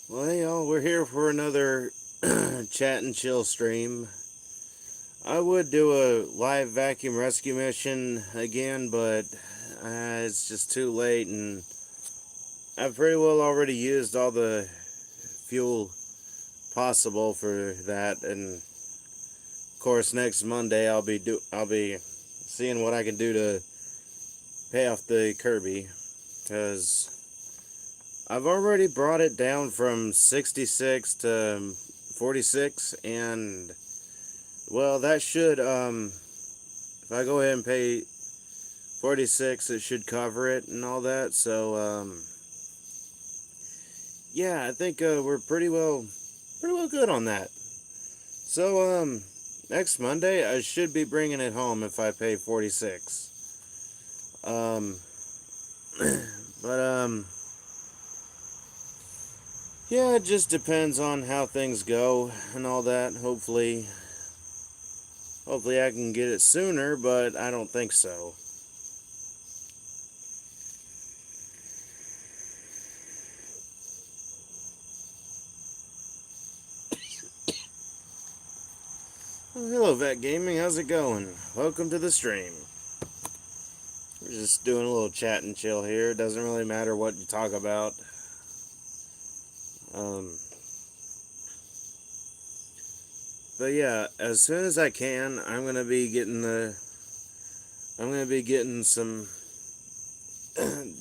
Well, hey y'all, we're here for another chat and chill stream. I would do a live vacuum rescue mission again, but it's just too late, and I've pretty well already used all the fuel possible for that. And of course, next Monday I'll be seeing what I can do to pay off the Kirby, because I've already brought it down from 66 to 46, and well, that should, if I go ahead and pay 46, it should cover it and all that. So, yeah, I think we're pretty well good on that. So, next Monday, I should be bringing it home if I pay 46. Um, but, yeah, it just depends on how things go and all that. Hopefully I can get it sooner, but I don't think so. Oh, hello, Vet Gaming. How's it going? Welcome to the stream. We're just doing a little chat and chill here. It doesn't really matter what you talk about. Um, but yeah, as soon as I can, I'm gonna be getting some,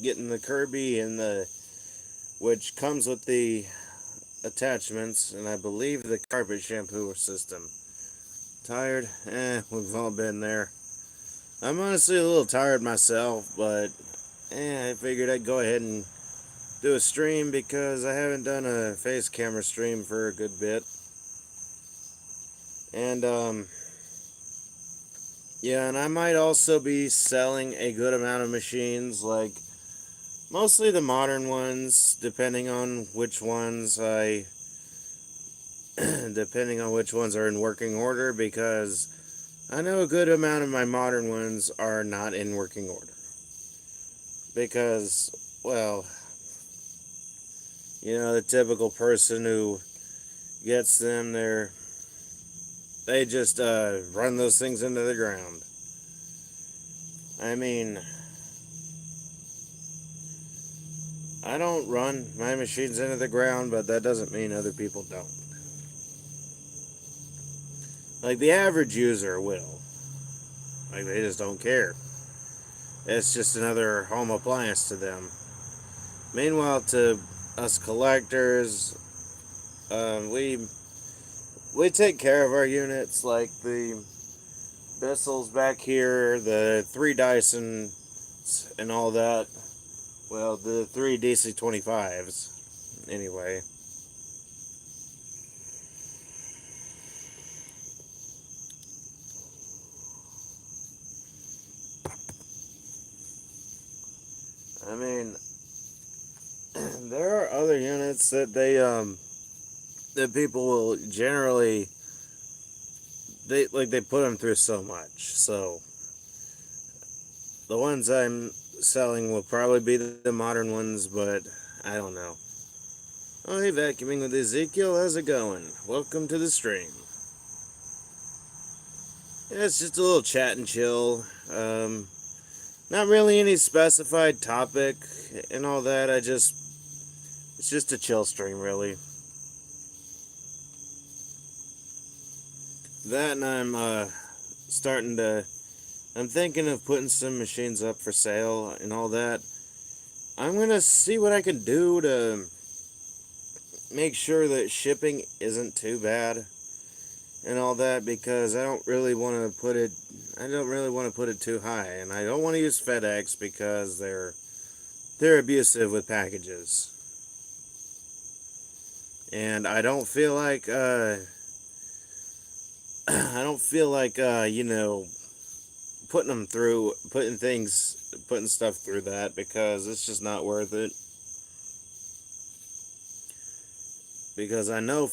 getting the Kirby and which comes with the attachments, and I believe the carpet shampoo system. Tired? We've all been there. I'm honestly a little tired myself, but I figured I'd go ahead and do a stream because I haven't done a face camera stream for a good bit. And yeah, and I might also be selling a good amount of machines, like mostly the modern ones, depending on which ones are in working order, because I know a good amount of my modern ones are not in working order. Because, well, the typical person who gets them, they just run those things into the ground. I mean, I don't run my machines into the ground, but that doesn't mean other people don't. Like, the average user will. Like, they just don't care. It's just another home appliance to them. Meanwhile, to us collectors, we take care of our units, like the Bissell's back here, the 3 Dyson and all that. Well, the 3 DC-25s, anyway. I mean, there are other units that that people will generally, they put them through so much. So the ones I'm selling will probably be the modern ones, but I don't know. Oh, hey, Vacuuming with Ezekiel, how's it going? Welcome to the stream. Yeah, it's just a little chat and chill. Not really any specified topic and all that. It's just a chill stream, really. That, and I'm thinking of putting some machines up for sale and all that. I'm gonna see what I can do to make sure that shipping isn't too bad and all that, because I don't really want to put it too high, and I don't want to use FedEx because they're abusive with packages. And I don't feel like putting stuff through that, because it's just not worth it. Because I know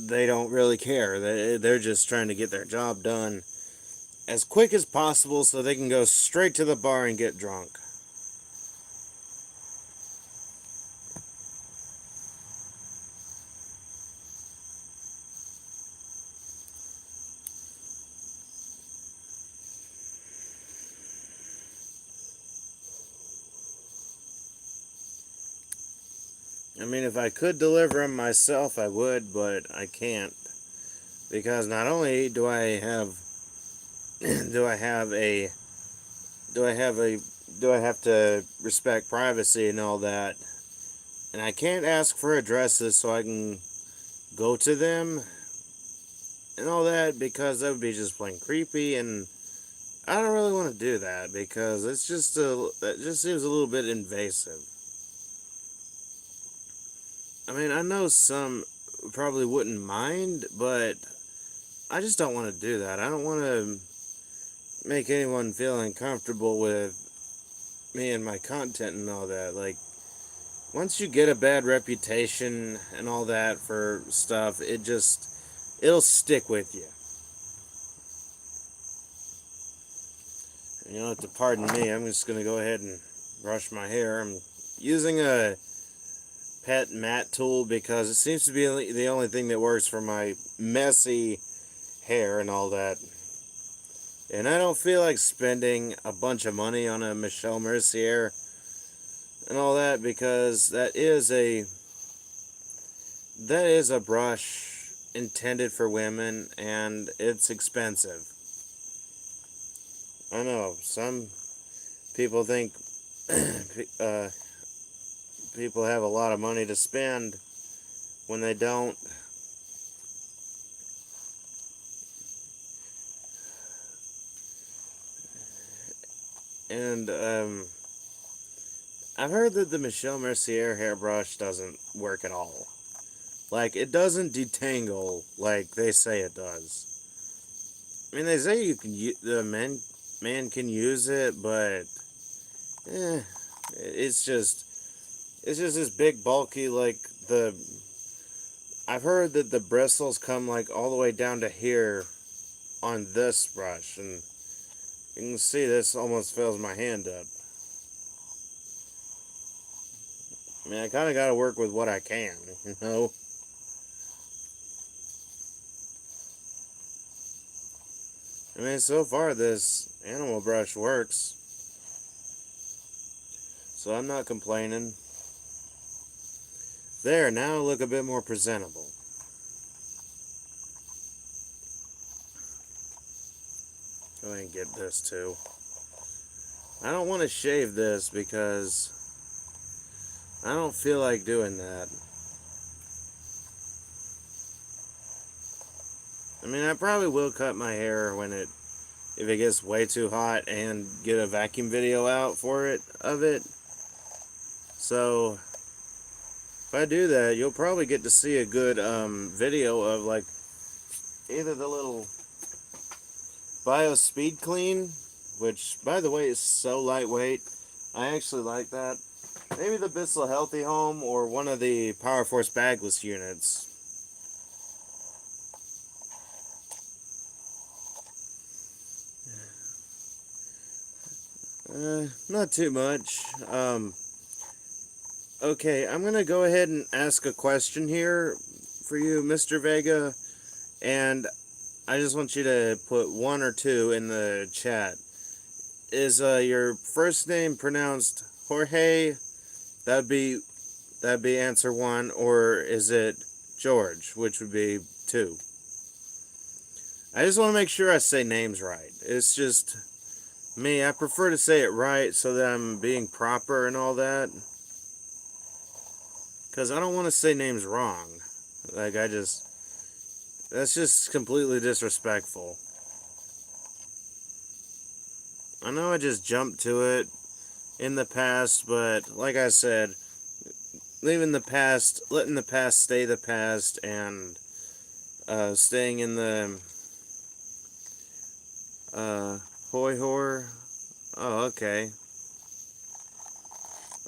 they don't really care. They're just trying to get their job done as quick as possible so they can go straight to the bar and get drunk. I mean, if I could deliver them myself, I would, but I can't because not only do I have do I have a do I have a do I have to respect privacy and all that, and I can't ask for addresses so I can go to them and all that because that would be just plain creepy, and I don't really want to do that because that just seems a little bit invasive. I mean, I know some probably wouldn't mind, but I just don't want to do that. I don't want to make anyone feel uncomfortable with me and my content and all that. Like, once you get a bad reputation and all that for stuff, it'll stick with you. And you'll have to pardon me. I'm just gonna go ahead and brush my hair. I'm using a pet mat tool because it seems to be the only thing that works for my messy hair and all that. And I don't feel like spending a bunch of money on a Michelle Mercier and all that because that is a brush intended for women and it's expensive. I know some people think people have a lot of money to spend when they don't. And I've heard that the Michelle Mercier hairbrush doesn't work at all. Like, it doesn't detangle like they say it does. I mean, they say the man can use it, but eh, it's just this big bulky like the. I've heard that the bristles come like all the way down to here on this brush, and you can see this almost fills my hand up. I mean, I kind of got to work with what I can, you know? I mean, so far this animal brush works, so I'm not complaining. There, now I look a bit more presentable. Go ahead and get this too. I don't want to shave this because I don't feel like doing that. I mean, I probably will cut my hair if it gets way too hot and get a vacuum video out of it. So, if I do that, you'll probably get to see a good video of like either the little Bio Speed Clean, which by the way is so lightweight. I actually like that. Maybe the Bissell Healthy Home or one of the Power Force bagless units. Not too much. Okay, I'm gonna go ahead and ask a question here for you, Mr. Vega, and I just want you to put 1 or 2 in the chat. Is your first name pronounced Jorge? That'd be answer 1, or is it George, which would be 2? I just want to make sure I say names right. It's just me. I prefer to say it right so that I'm being proper and all that. Because I don't want to say names wrong. Like, that's just completely disrespectful. I know I just jumped to it in the past, but like I said, letting the past stay the past, and staying in the hoy hor. Oh, okay.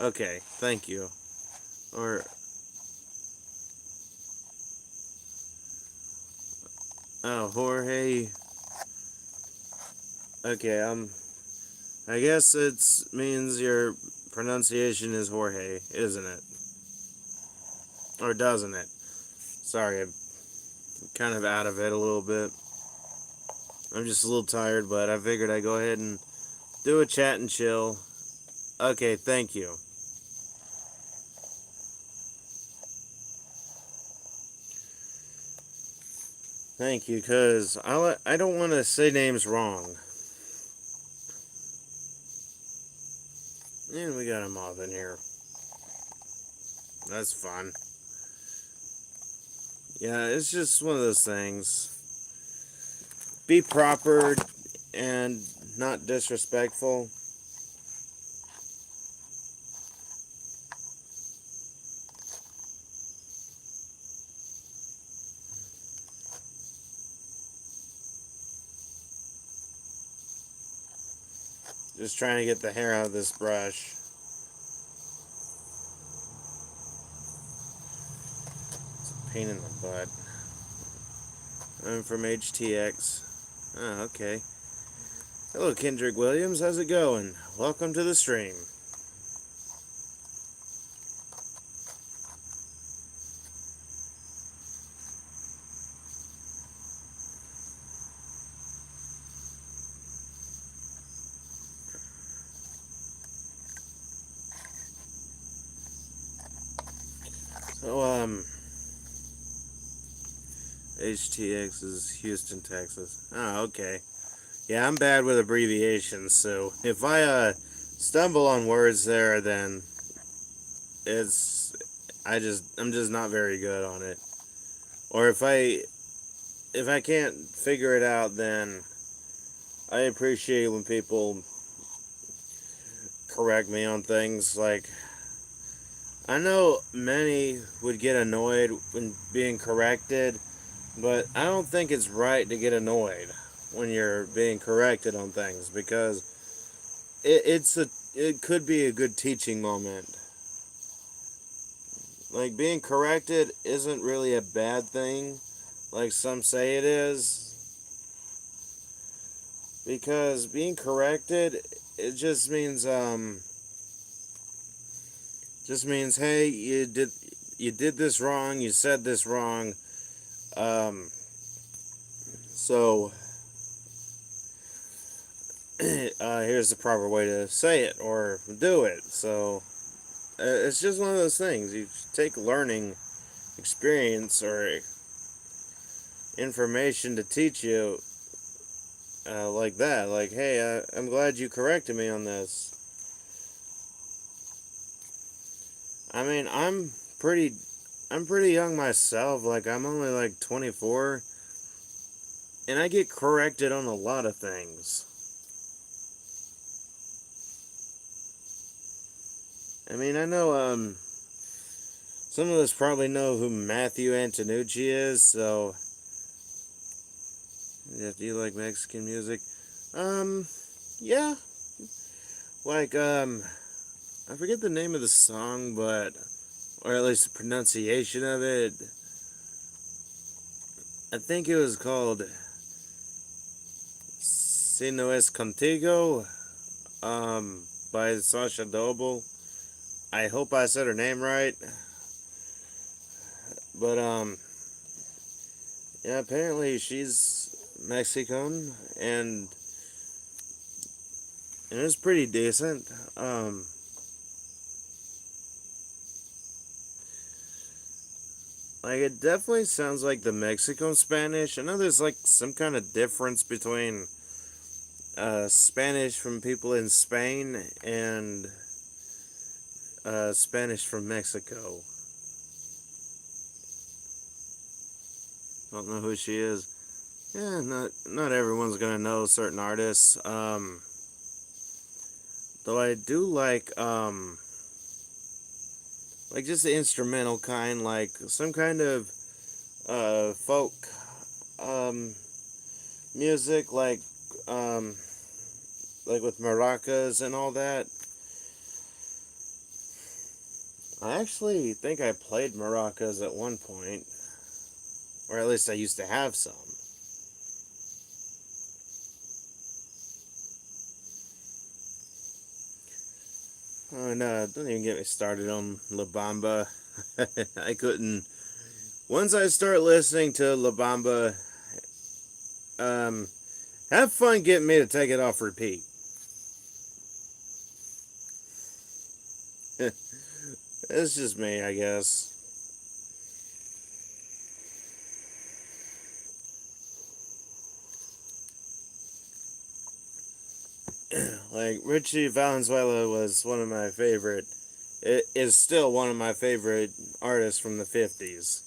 Okay, thank you. Or oh, Jorge. Okay, I guess it means your pronunciation is Jorge, isn't it? Or doesn't it? Sorry, I'm kind of out of it a little bit. I'm just a little tired, but I figured I'd go ahead and do a chat and chill. Okay, thank you. Thank you, because I don't want to say names wrong. And we got a moth in here. That's fun. Yeah, it's just one of those things. Be proper and not disrespectful. Just trying to get the hair out of this brush. It's a pain in the butt. I'm from HTX. Oh, okay. Hello, Kendrick Williams. How's it going? Welcome to the stream. So, HTX is Houston, Texas. Oh, okay. Yeah, I'm bad with abbreviations, so if I stumble on words there, then it's I'm just not very good on it. Or if I can't figure it out, then I appreciate when people correct me on things. Like, I know many would get annoyed when being corrected, but I don't think it's right to get annoyed when you're being corrected on things, because it could be a good teaching moment. Like, being corrected isn't really a bad thing, like some say it is, because being corrected, it just means, hey, you did this wrong, you said this wrong, so here's the proper way to say it or do it. So it's just one of those things. You take learning experience or information to teach you like that. Like, hey, I'm glad you corrected me on this. I mean, I'm pretty young myself. Like, I'm only like 24, and I get corrected on a lot of things. I mean, I know some of us probably know who Matthew Antonucci is, so yeah, do you like Mexican music? Yeah. Like, I forget the name of the song, but, or at least the pronunciation of it. I think it was called Si No Es Contigo, by Sasha Doble. I hope I said her name right. But, yeah, apparently she's Mexican, and it was pretty decent. Like, it definitely sounds like the Mexican Spanish. I know there's like some kind of difference between Spanish from people in Spain and Spanish from Mexico. Don't know who she is. Yeah, not everyone's gonna know certain artists. Though I do like just the instrumental kind, like some kind of folk um, music, um, like with maracas and all that. I actually think I played maracas at one point, or at least I used to have some. Oh no, don't even get me started on La Bamba. I couldn't. Once I start listening to La Bamba, um, have fun getting me to take it off repeat. It's just me, I guess. like Richie Valenzuela was one of my favorite. It is still one of my favorite artists from the 50s.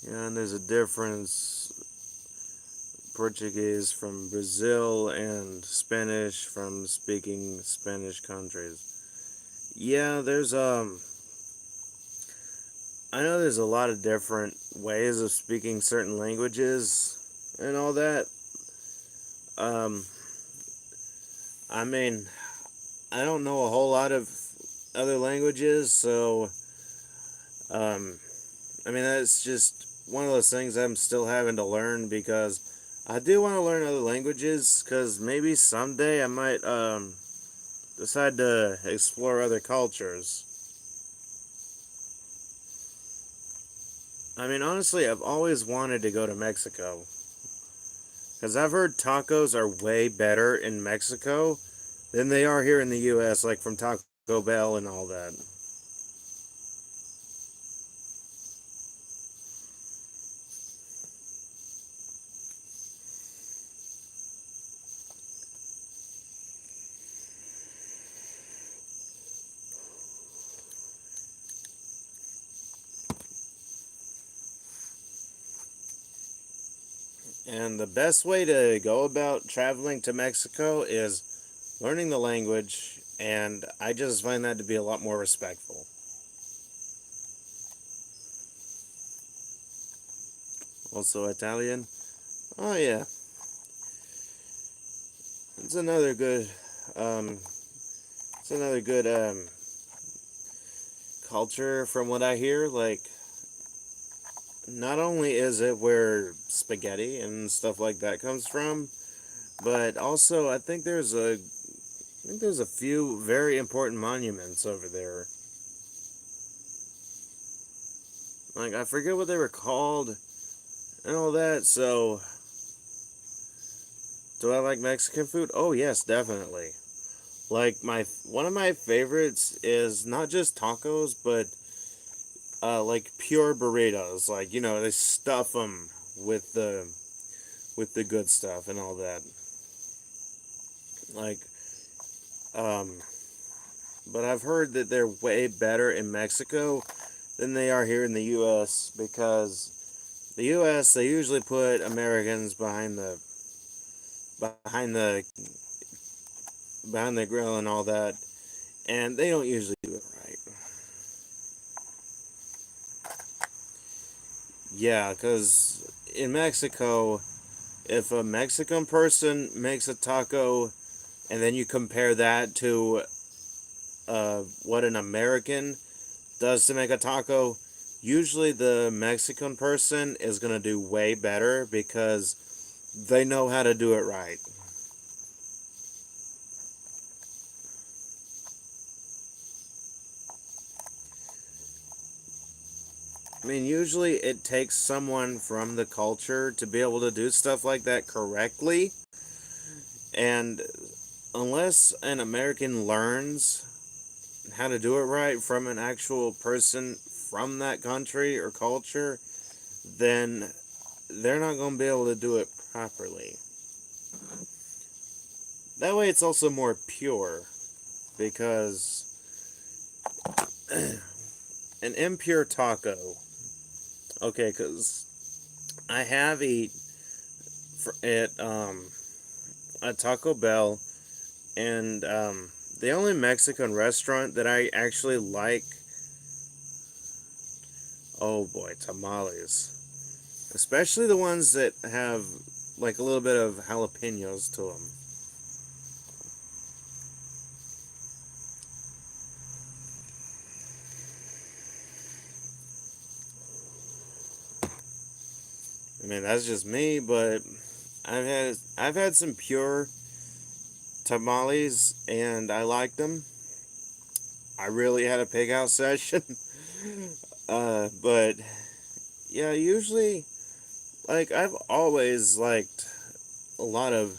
Yeah, and there's a difference Portuguese from Brazil and Spanish from speaking Spanish countries. Yeah, I know there's a lot of different ways of speaking certain languages and all that. Um, I mean, I don't know a whole lot of other languages, so um, I mean that's just one of those things I'm still having to learn because I do want to learn other languages because maybe someday I might decide to explore other cultures. I mean, honestly, I've always wanted to go to Mexico because I've heard tacos are way better in Mexico than they are here in the U.S., like from Taco Bell and all that. And the best way to go about traveling to Mexico is learning the language, and I just find that to be a lot more respectful. Also, Italian. Oh, yeah. It's another good, um, it's another good, culture from what I hear. Like, not only is it where spaghetti and stuff like that comes from, but also I think there's a few very important monuments over there. Like I forget what they were called and all that. So, do I like Mexican food? Oh yes, definitely. Like my one of my favorites is not just tacos, but like pure burritos. Like they stuff them with the good stuff and all that. Like um, but I've heard that they're way better in Mexico than they are here in the U.S. because the U.S. they usually put Americans behind the behind the grill and all that, and they don't usually do it right. Yeah, because in Mexico, if a Mexican person makes a taco and then you compare that to what an American does to make a taco, usually the Mexican person is going to do way better because they know how to do it right. I mean, usually it takes someone from the culture to be able to do stuff like that correctly, and unless an American learns how to do it right from an actual person from that country or culture, then they're not going to be able to do it properly. That way, it's also more pure because an impure taco. Okay, because I have eat at Taco Bell, and the only Mexican restaurant that I actually like. Oh boy, tamales. Especially the ones that have like a little bit of jalapenos to them. I mean, that's just me, but I've had some pure tamales and I liked them. I really had a pig out session. But yeah, usually like I've always liked a lot of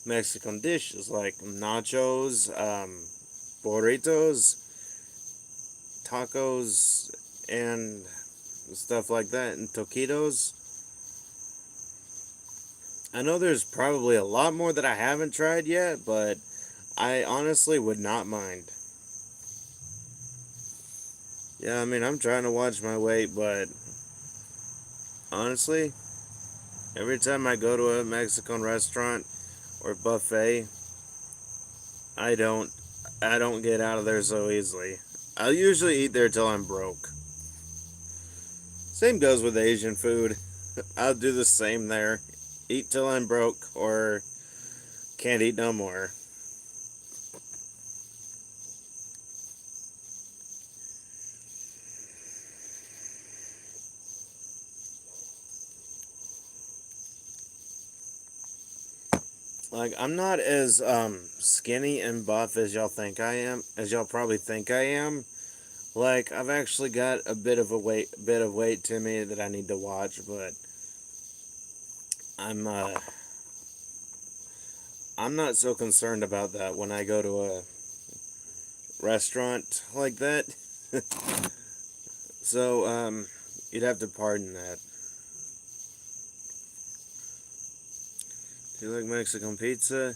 Mexican dishes like nachos, burritos, tacos, and stuff like that, and taquitos. I know there's probably a lot more that I haven't tried yet, but I honestly would not mind. Yeah, I mean, I'm trying to watch my weight, but honestly, every time I go to a Mexican restaurant or buffet, I don't I don't get out of there so easily. I'll usually eat there till I'm broke. Same goes with Asian food. I'll do the same there. Eat till I'm broke or can't eat no more. Like I'm not as skinny and buff as y'all think I am, as y'all probably think I am. Like I've actually got a bit of weight to me that I need to watch, but I'm uh I'm not so concerned about that when I go to a restaurant like that. So you'd have to pardon that. Do you like Mexican pizza?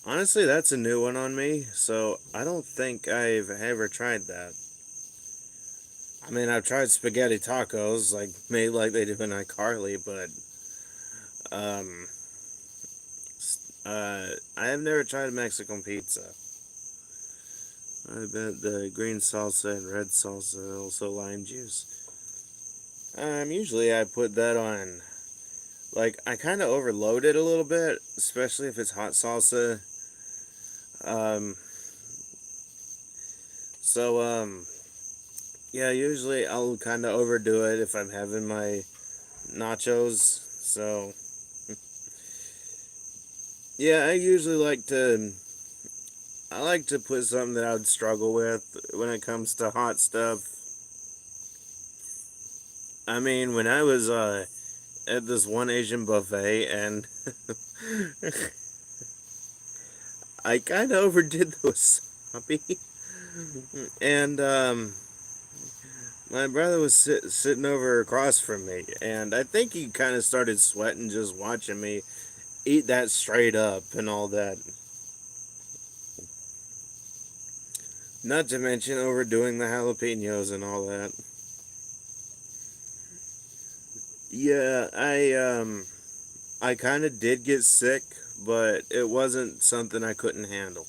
Honestly, that's a new one on me, so I don't think I've ever tried that. I mean, I've tried spaghetti tacos, like made like they do in iCarly, but um, I have never tried Mexican pizza. I bet the green salsa and red salsa, also lime juice. Usually I put that on, like, I kind of overload it a little bit, especially if it's hot salsa. Um, so, yeah, usually I'll kind of overdo it if I'm having my nachos. So, yeah, I like to put something that I would struggle with when it comes to hot stuff. I mean, when I was at this one Asian buffet and I kind of overdid the wasabi, and my brother was sitting over across from me, and I think he kind of started sweating just watching me eat that straight up and all that. Not to mention overdoing the jalapenos and all that. Yeah, I kind of did get sick, but it wasn't something I couldn't handle.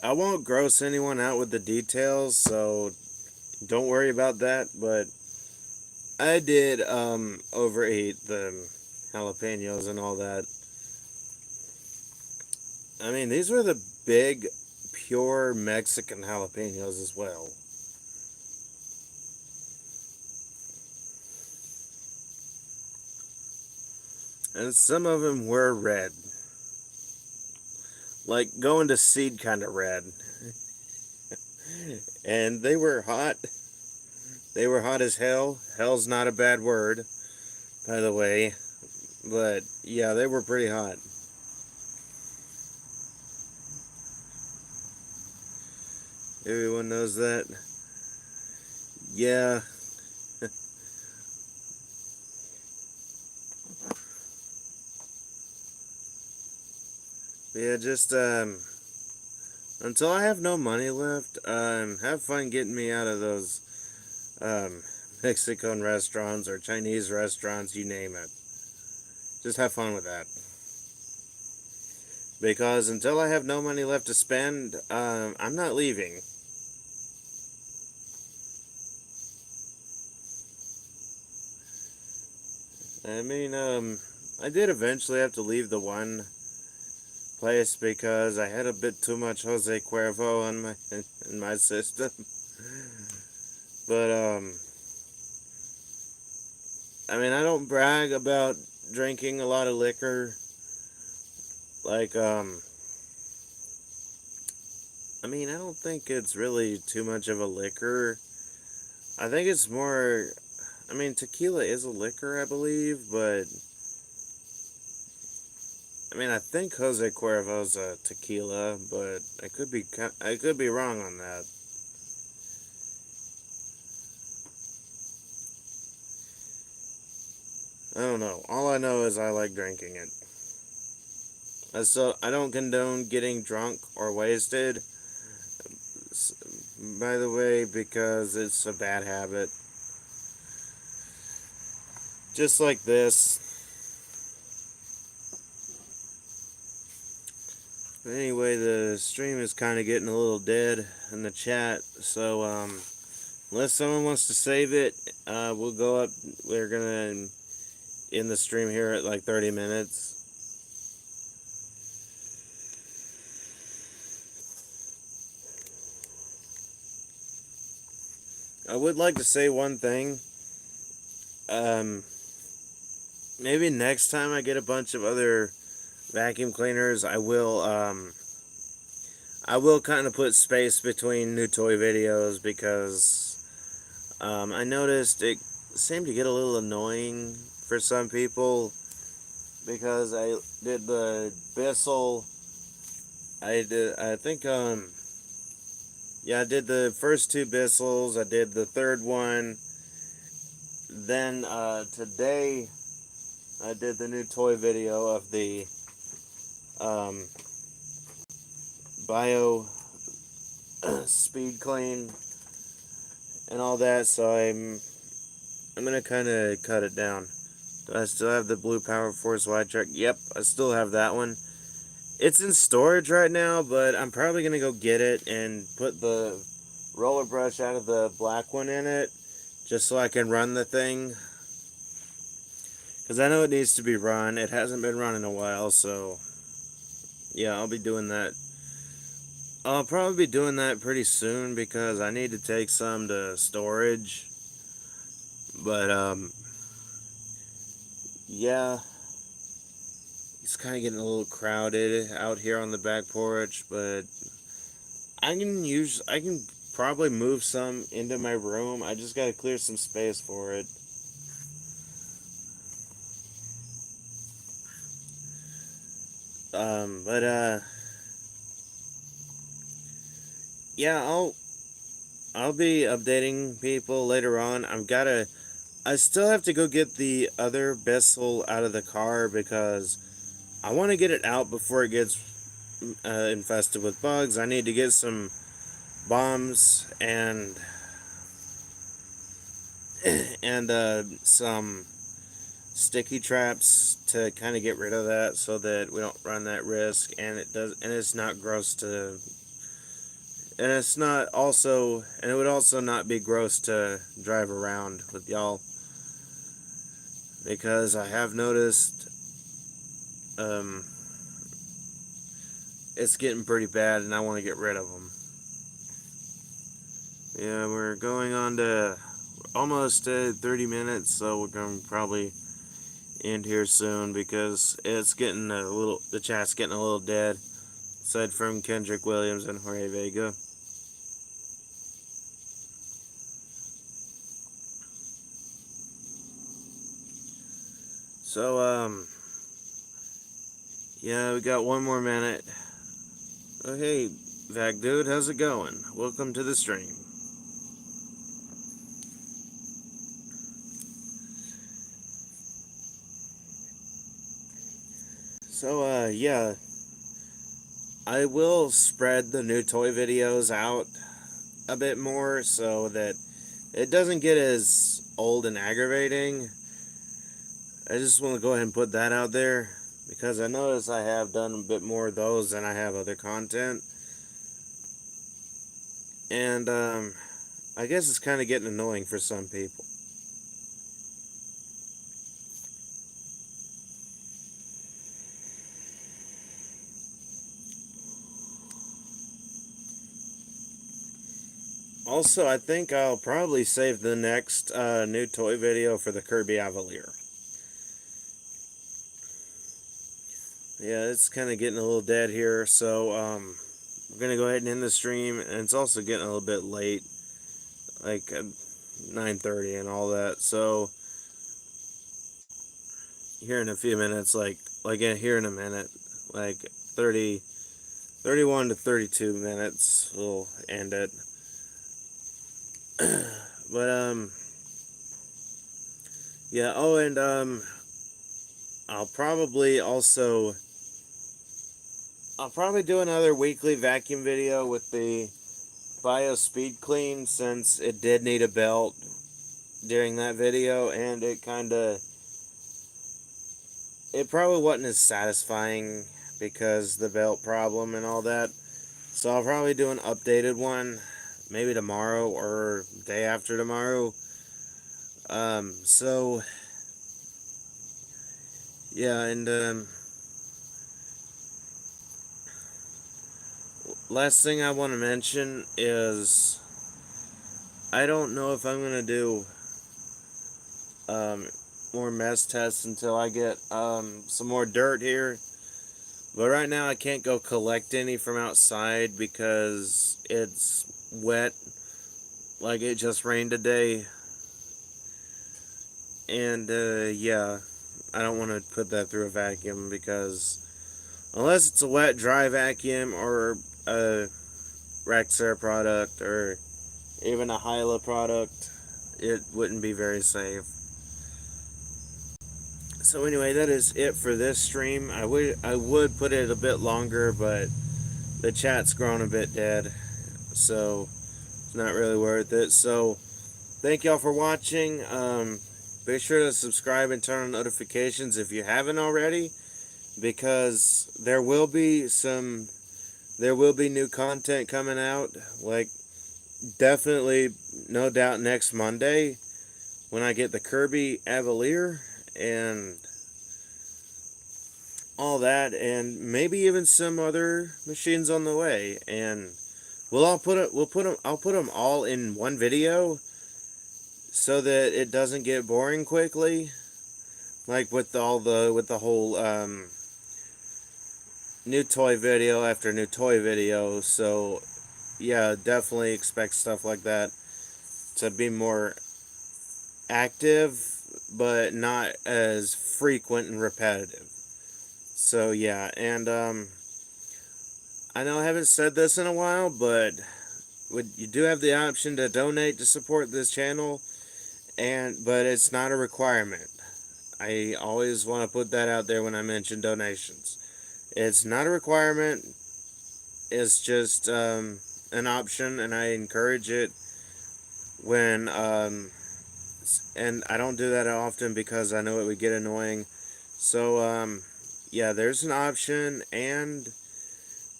I won't gross anyone out with the details, so don't worry about that, but I did overeat the jalapenos and all that. I mean, these were the big, pure Mexican jalapenos as well. And some of them were red. Like going to seed kind of red. And they were hot. They were hot as hell. Hell's not a bad word, by the way. But yeah, they were pretty hot. Everyone knows that. Yeah. Yeah, just until I have no money left, have fun getting me out of those um Mexican restaurants or Chinese restaurants, you name it. Just have fun with that. Because until I have no money left to spend, I'm not leaving. I mean, I did eventually have to leave the one place because I had a bit too much Jose Cuervo in my system. But I mean, I don't brag about drinking a lot of liquor. Like I mean, I don't think it's really too much of a liquor. I think it's more. I mean, tequila is a liquor, I believe, but I mean, I think Jose Cuervo's a tequila, but I could be wrong on that. I don't know. All I know is I like drinking it. I don't condone getting drunk or wasted, by the way, because it's a bad habit. Just like this. But anyway, the stream is kind of getting a little dead in the chat, so unless someone wants to save it, we'll go up. We're gonna end the stream here at like 30 minutes. I would like to say one thing. Um, Maybe next time I get a bunch of other vacuum cleaners, I will kind of put space between new toy videos because I noticed it seemed to get a little annoying for some people because I did the Bissell. I think yeah, I did the first two Bissells. I did the third one. Then today I did the new toy video of the um, Bio Speed Clean and all that. So I'm gonna kind of cut it down. Do I still have the Blue Power Force wide track? Yep, I still have that one. It's in storage right now, but I'm probably gonna go get it and put the roller brush out of the black one in it, just so I can run the thing. Because I know it needs to be run. It hasn't been run in a while, so yeah, I'll be doing that. I'll probably be doing that pretty soon because I need to take some to storage. But yeah, it's kind of getting a little crowded out here on the back porch, but I can probably move some into my room. I just got to clear some space for it. But yeah, I'll be updating people later on. I still have to go get the other Bissell out of the car because I want to get it out before it gets infested with bugs. I need to get some bombs and some sticky traps to kind of get rid of that so that we don't run that risk, and it's not gross to, and it's not also, and it would also not be gross to drive around with y'all because I have noticed um, it's getting pretty bad and I want to get rid of them. Yeah, we're going on to almost 30 minutes, so we're going to probably end here soon because the chat's getting a little dead, aside from Kendrick Williams and Jorge Vega. So, yeah, we got one more minute. Oh, hey, Vac Dude, how's it going? Welcome to the stream. So, yeah, I will spread the new toy videos out a bit more so that it doesn't get as old and aggravating. I just want to go ahead and put that out there because I notice I have done a bit more of those than I have other content. And I guess it's kind of getting annoying for some people. Also, I think I'll probably save the next new toy video for the Kirby Avalier. Yeah, it's kind of getting a little dead here, so we're going to go ahead and end the stream, and it's also getting a little bit late, like 9:30 and all that, so here in a few minutes, here in a minute, like 31 to 32 minutes. We'll end it. But yeah. Oh, and I'll probably do another weekly vacuum video with the Bio Speed Clean, since it did need a belt during that video, and it probably wasn't as satisfying because the belt problem and all that. So I'll probably do an updated one, maybe tomorrow or day after tomorrow. So yeah, and last thing I want to mention is I don't know if I'm gonna do more mess tests until I get some more dirt here. But right now I can't go collect any from outside because it's wet, like it just rained today. And yeah, I don't want to put that through a vacuum, because unless it's a wet, dry vacuum or a Rexair product or even a Hyla product, it wouldn't be very safe. So anyway, that is it for this stream. I would put it a bit longer, but the chat's grown a bit dead, so it's not really worth it. So thank y'all for watching. Be sure to subscribe and turn on notifications if you haven't already, because there will be new content coming out, like definitely, no doubt, next Monday when I get the Kirby Avalier and all that, and maybe even some other machines on the way. And I'll put them all in one video so that it doesn't get boring quickly, like with the whole new toy video after new toy video. So yeah, definitely expect stuff like that to be more active, but not as frequent and repetitive. So yeah, and I know I haven't said this in a while, but you do have the option to donate to support this channel, but it's not a requirement. I always want to put that out there when I mention donations. It's not a requirement. It's just an option, and I encourage it when and I don't do that often because I know it would get annoying. So yeah, there's an option, and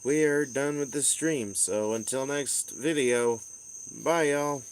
we are done with the stream. So until next video, bye y'all.